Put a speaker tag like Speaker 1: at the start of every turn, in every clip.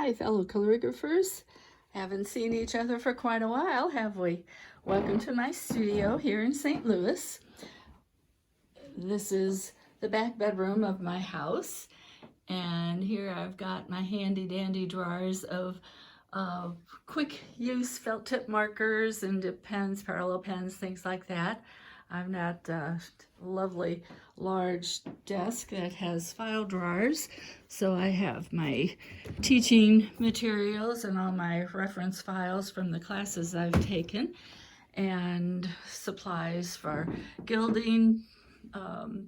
Speaker 1: Hi, fellow calligraphers. Haven't seen each other for quite a while, have we? Welcome to my studio here in St. Louis. This is the back bedroom of my house, and here I've got my handy dandy drawers of quick use felt tip markers and dip pens, parallel pens, things like that. I've got a lovely large desk that has file drawers, so I have my teaching materials and all my reference files from the classes I've taken, and supplies for gilding,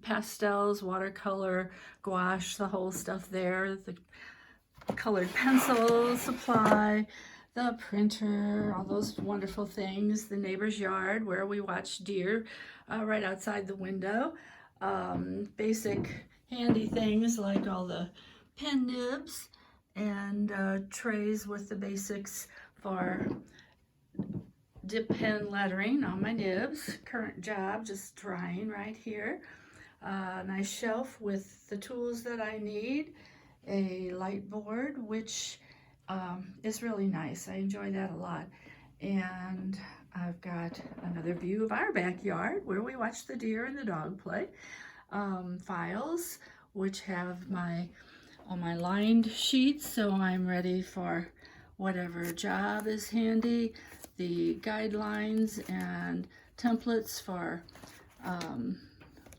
Speaker 1: pastels, watercolor, gouache, the whole stuff there, the colored pencil supply, the printer, all those wonderful things, the neighbor's yard where we watch deer right outside the window, basic handy things like all the pen nibs and trays with the basics for dip pen lettering on my nibs. Current job just drying right here. Nice shelf with the tools that I need. A light board, which is really nice. I enjoy that a lot. And I've got another view of our backyard where we watch the deer and the dog play. Files, which have all my lined sheets, so I'm ready for whatever job is handy. The guidelines and templates for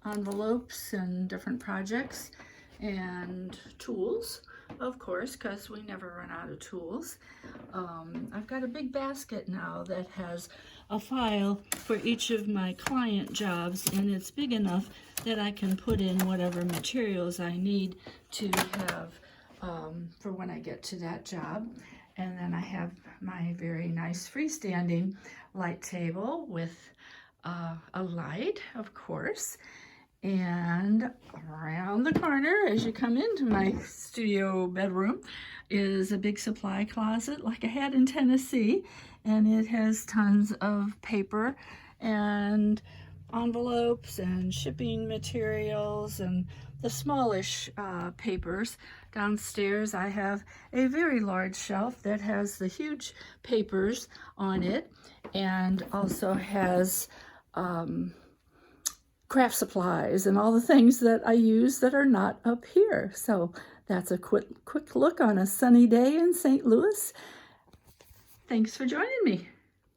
Speaker 1: envelopes and different projects, and tools, of course, because we never run out of tools. I've got a big basket now that has a file for each of my client jobs, and it's big enough that I can put in whatever materials I need to have for when I get to that job. And then I have my very nice freestanding light table with a light, of course. And around the corner, as you come into my studio bedroom, is a big supply closet like I had in Tennessee. And it has tons of paper and envelopes and shipping materials and the smallish papers. Downstairs I have a very large shelf that has the huge papers on it, and also has craft supplies and all the things that I use that are not up here. So that's a quick look on a sunny day in St. Louis. Thanks for joining me.